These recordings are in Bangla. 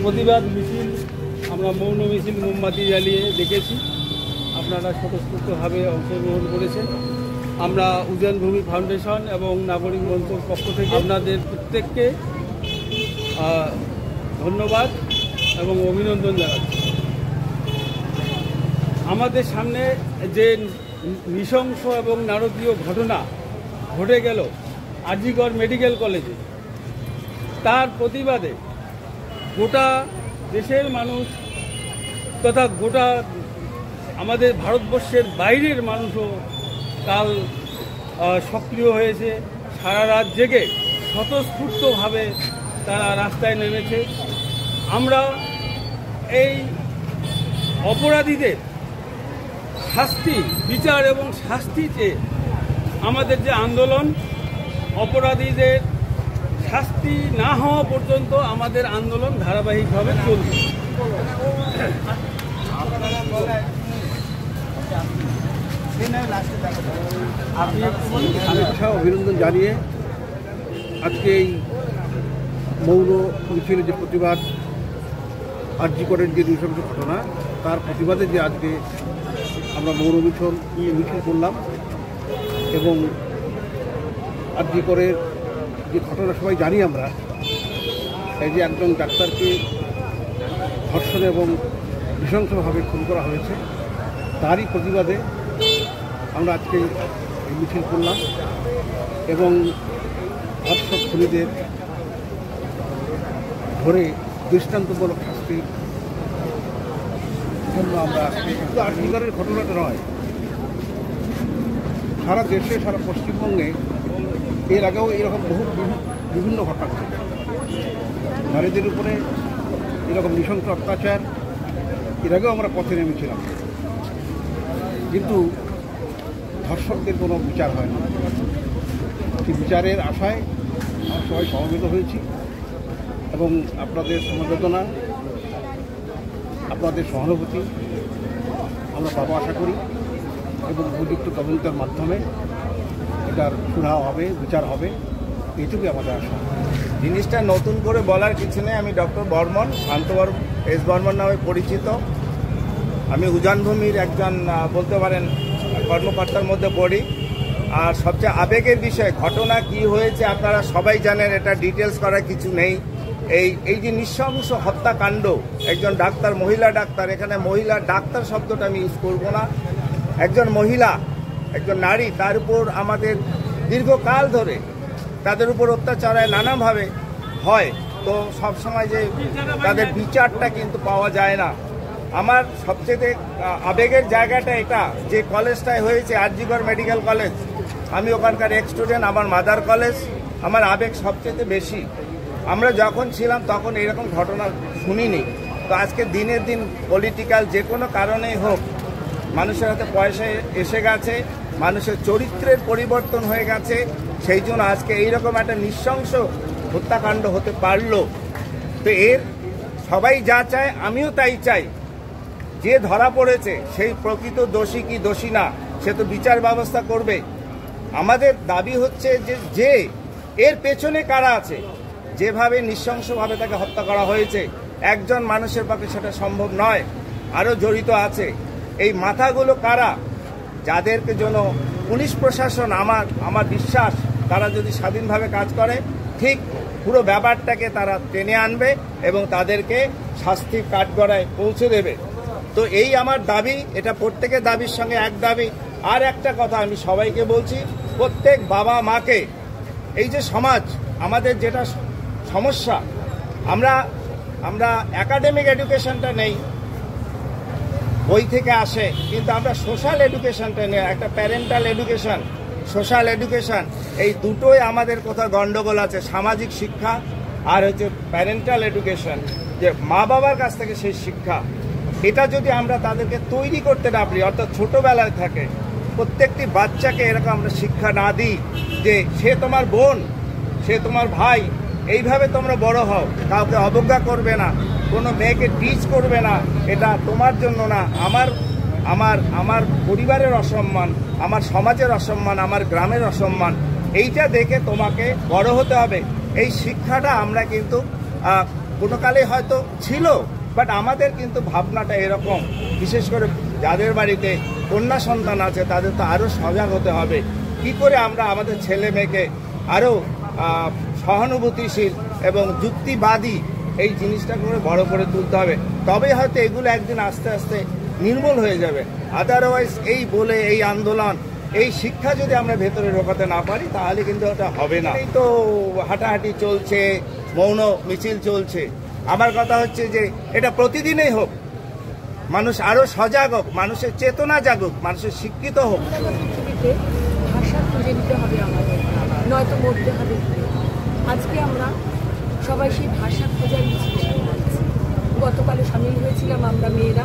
প্রতিবাদ মিছিল আমরা মৌন মিছিল মোমবাতি জ্বালিয়ে দেখেছি। আপনারা স্বতঃস্ফূর্তভাবে অংশগ্রহণ করেছেন। আমরা উজানভূমি ফাউন্ডেশন এবং নাগরিক মঞ্চের পক্ষ থেকে আপনাদের প্রত্যেককে ধন্যবাদ এবং অভিনন্দন জানাচ্ছি। আমাদের সামনে যে নৃশংস এবং নারকীয় ঘটনা ঘটে গেল আরজিকর মেডিকেল কলেজে, তার প্রতিবাদে গোটা দেশের মানুষ তথা গোটা আমাদের ভারতবর্ষের বাইরের মানুষও কাল সক্রিয় হয়েছে। সারা রাত জেগে স্বতঃস্ফূর্তভাবে তারা রাস্তায় নেমেছে। আমরা এই অপরাধীদের শাস্তি, বিচার এবং শাস্তিতে আমাদের যে আন্দোলন, অপরাধীদের শাস্তি না হওয়া পর্যন্ত আমাদের আন্দোলন ধারাবাহিকভাবে চলবে। শুভেচ্ছা অভিনন্দন জানিয়ে আজকে এই মৌন মিছিলে যে প্রতিবাদ, আরজিকরের যে নৃশংস ঘটনা তার প্রতিবাদে যে আজকে আমরা মৌন মিছিল করলাম এবং আরজিকরের যে ঘটনা সবাই জানি আমরা, এই যে একজন ডাক্তারকে ধর্ষণ এবং নৃশংসভাবে খুন করা হয়েছে, তারই প্রতিবাদে আমরা আজকে এই মিছিল করলাম এবং ধর্ষক খুনিদের ধরে দৃষ্টান্তমূলক শাস্তির জন্য আমরা শুধু আরজিকরের ঘটনাটা নয়, সারা দেশে সারা পশ্চিমবঙ্গে এর আগেও এরকম বিভিন্ন ঘটনা ঘটেছে। নারীদের উপরে এরকম নৃশংস অত্যাচার এর আগেও আমরা পথে নেমেছিলাম, কিন্তু ধর্ষকদের কোনো বিচার হয় না। সেই বিচারের আশায় আমরা সবাই সমবেত হয়েছি এবং আপনাদের সমবেদনা, আপনাদের সহানুভূতি আমরা পাবো আশা করি এবং উপযুক্ত তদন্তের মাধ্যমে এটার সুরাহা হবে, বিচার হবে, এইটুকুই আমাদের আশা। জিনিসটা নতুন করে বলার কিছু নেই। আমি ডক্টর বর্মন, শান্ত এস বর্মন নামে পরিচিত। আমি উজানভূমির একজন বলতে পারেন কর্মকর্তার মধ্যে পড়ি। আর সবচেয়ে আবেগের বিষয় ঘটনা কি হয়েছে আপনারা সবাই জানেন, এটা ডিটেলস করার কিছু নেই। এই যে নৃশংস হত্যাকাণ্ড, একজন ডাক্তার, মহিলা ডাক্তার, এখানে মহিলা ডাক্তার শব্দটা আমি ইউজ করব না, একজন মহিলা, একজন নারী, তার উপর আমাদের দীর্ঘকাল ধরে তাদের উপর অত্যাচার নানাভাবে হয়, তো সবসময় যে তাদের বিচারটা কিন্তু পাওয়া যায় না। আমার সবচেয়ে আবেগের জায়গাটা এটা, যে কলেজটায় হয়েছে আরজিকর মেডিকেল কলেজ, আমি ওখানকার এক্স স্টুডেন্ট, আমার মাদার কলেজ, আমার আবেগ সবচেয়ে বেশি। আমরা যখন ছিলাম তখন এরকম ঘটনা শুনিনি। তো আজকে দিনের দিন পলিটিক্যাল যে কোনো কারণেই হোক, মানুষের হাতে পয়সা এসে গেছে, মানুষের চরিত্রের পরিবর্তন হয়ে গেছে, সেই জন্য আজকে এইরকম একটা নৃশংস হত্যাকাণ্ড হতে পারলো। তো এর সবাই যা চায়, আমিও তাই চাই, যে ধরা পড়েছে সেই প্রকৃত দোষী কি দোষী না, সে তো বিচার ব্যবস্থা করবে। আমাদের দাবি হচ্ছে যে এর পেছনে কারা আছে, যেভাবে নৃশংসভাবে তাকে হত্যা করা হয়েছে, একজন মানুষের পক্ষে সেটা সম্ভব নয়, আরও জড়িত আছে। এই মাথাগুলো কারা, যাদেরকে জন্য পুলিশ প্রশাসন, আমার বিশ্বাস তারা যদি স্বাধীনভাবে কাজ করে, ঠিক পুরো ব্যাপারটাকে তারা টেনে আনবে এবং তাদেরকে শাস্তির কাঠগড়ায় পৌঁছে দেবে। তো এই আমার দাবি, এটা প্রত্যেকের দাবির সঙ্গে এক দাবি। আর একটা কথা আমি সবাইকে বলছি, প্রত্যেক বাবা মাকে, এই যে সমাজ আমাদের যেটা সমস্যা, আমরা একাডেমিক এডুকেশনটা নেই, বই থেকে আসে, কিন্তু আমরা সোশ্যাল এডুকেশনটা নেই, একটা প্যারেন্টাল এডুকেশন, সোশ্যাল এডুকেশন, এই দুটোই আমাদের কোথাও গন্ডগোল আছে। সামাজিক শিক্ষা আর হচ্ছে প্যারেন্টাল এডুকেশন, যে মা বাবার কাছ থেকে সেই শিক্ষা, এটা যদি আমরা তাদেরকে তৈরি করতে না পারি, অর্থাৎ ছোটোবেলায় থাকে প্রত্যেকটি বাচ্চাকে এরকম আমরা শিক্ষা না দিই যে সে তোমার বোন, সে তোমার ভাই, এইভাবে তোমরা বড় হও, কাউকে অবজ্ঞা করবে না, কোনো মেয়েকে টিচ করবে না, এটা তোমার জন্য না, আমার পরিবারের অসম্মান, আমার সমাজের অসম্মান, আমার গ্রামের অসম্মান, এইটা দেখে তোমাকে বড় হতে হবে। এই শিক্ষাটা আমরা কিন্তু কোনো কালে হয়তো ছিল, বাট আমাদের কিন্তু ভাবনাটা এরকম, বিশেষ করে যাদের বাড়িতে কন্যা সন্তান আছে তাদের তো আরও সজাগ হতে হবে। কি করে আমরা আমাদের ছেলে মেয়েকে আরও সহানুভূতিশীল এবং যুক্তিবাদী এই জিনিসটা করে বড় করে তুলতে হবে, তবেই হয়তো এগুলো একদিন আস্তে আস্তে নির্মূল হয়ে যাবে। আদারওয়াইজ এই বলে এই আন্দোলন, এই শিক্ষা যদি আমরা ভেতরে ঢোকাতে না পারি তাহলে কিন্তু ওটা হবে না। এই তো হাঁটাহাঁটি চলছে, মৌন মিছিল চলছে, আমার কথা হচ্ছে যে এটা প্রতিদিনই হোক, মানুষ আরও সজাগ হোক, মানুষের চেতনা জাগুক, মানুষের শিক্ষিত হোক। পৃথিবীতে ভাষা খুঁজে নিতে হবে আমাদের, নয়তো মরতে হবে। আজকে আমরা সবাই সেই ভাষা খোঁজার মিছিল করছি। গতকালে সামিল হয়েছিলাম আমরা মেয়েরা,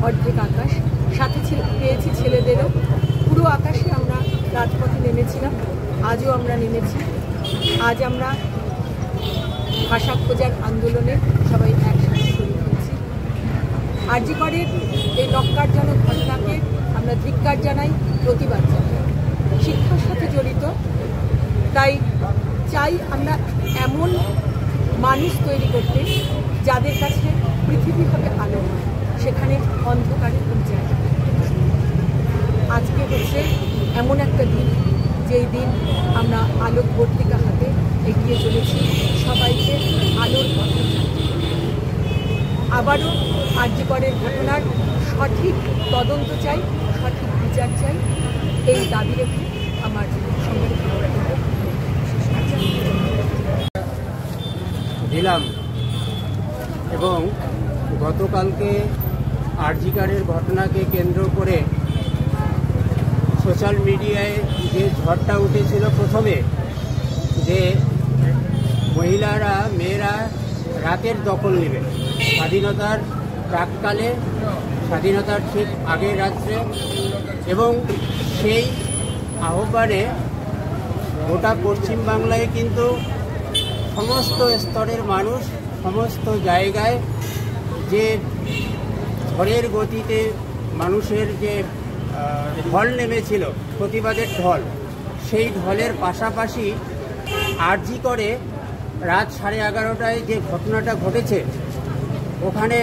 অর্ধেক আকাশ সাথে পেয়েছি ছেলেদেরও। পুরো আকাশে আমরা রাজপথে নেমেছিলাম, আজও আমরা নেমেছি। আজ আমরা ভাষা খোঁজার আন্দোলনে সবাই একসাথে শরীর হয়েছি। আরজি করের এই নক্কারজনক ঘটনাকে আমরা ধিক্কার জানাই, প্রতিবাদ জানাই। শিক্ষার সাথে জড়িত, তাই চাই আমরা এমন মানুষ তৈরি করতে যাদের কাছে পৃথিবী হবে আলো, সেখানে অন্ধকারে জায়গা। আজকে হচ্ছে এমন একটা দিন, যেই দিন আমরা আলোক বর্তিকা হাতে এগিয়ে চলেছি, সবাইকে আলোর পথে। আবারও আরজি করের ঘটনার সঠিক তদন্ত চাই, সঠিক বিচার চাই, এই দাবি রেখে আমার সংবাদ দিলাম। এবং গতকালকে আরজি করের ঘটনাকে কেন্দ্র করে সোশ্যাল মিডিয়ায় যে ঝড়টা উঠেছিল প্রথমে, যে মহিলারা মেয়েরা রাতের দখল নেবে, স্বাধীনতার প্রাককালে, স্বাধীনতার ঠিক আগের রাত্রে, এবং সেই আহ্বানে গোটা পশ্চিমবাংলায় কিন্তু সমস্ত স্তরের মানুষ সমস্ত জায়গায় যে ঝড়ের গতিতে মানুষের যে ঢল নেমেছিল, প্রতিবাদের ঢল, সেই ঢলের পাশাপাশি আরজি করে রাত 11:30টায় যে ঘটনাটা ঘটেছে, ওখানে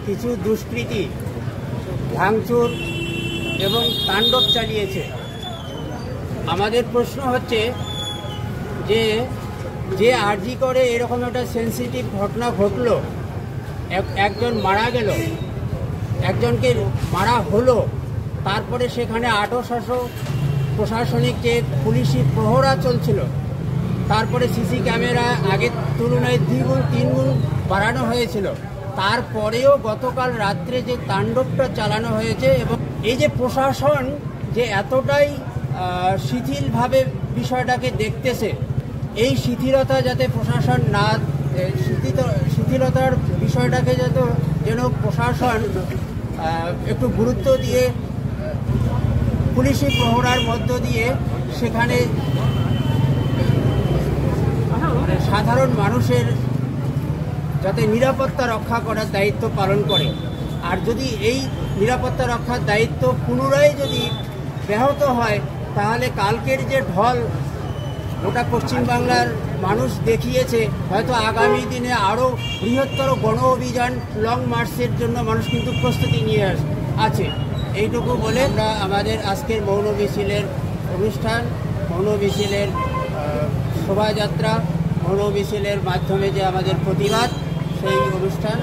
কিছু দুষ্কৃতী ভাঙচুর এবং তাণ্ডব চালিয়েছে। আমাদের প্রশ্ন হচ্ছে যে আরজি করে এরকম একটা সেন্সিটিভ ঘটনা ঘটলো, একজন মারা গেল, একজনকে মারা হলো, তারপরে সেখানে প্রশাসনিক যে পুলিশি প্রহরা চলছিল, তারপরে সিসি ক্যামেরা আগের তুলনায় 2-3 গুণ বাড়ানো হয়েছিল, তারপরেও গতকাল রাত্রে যে তাণ্ডবটা চালানো হয়েছে, এবং এই যে প্রশাসন যে এতটাই শিথিলভাবে বিষয়টাকে দেখতেছে, এই শিথিলতা যাতে প্রশাসন না, শিথিলতার বিষয়টাকে যেন প্রশাসন একটু গুরুত্ব দিয়ে পুলিশি প্রহরার মধ্য দিয়ে সেখানে সাধারণ মানুষের যাতে নিরাপত্তা রক্ষা করার দায়িত্ব পালন করে। আর যদি এই নিরাপত্তা রক্ষার দায়িত্ব পুনরায় যদি ব্যাহত হয়, তাহলে কালকের যে ঢল গোটা পশ্চিমবাংলার মানুষ দেখিয়েছে, হয়তো আগামী দিনে আরও বৃহত্তর গণ অভিযান, লং মার্চের জন্য মানুষ কিন্তু প্রস্তুতি নিয়ে আছে। এইটুকু বলে আমরা আমাদের আজকের মৌন মিছিলের অনুষ্ঠান, মৌন মিছিলের শোভাযাত্রা, মৌন মিছিলের মাধ্যমে যে আমাদের প্রতিবাদ, সেই অনুষ্ঠান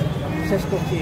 শেষ করছি।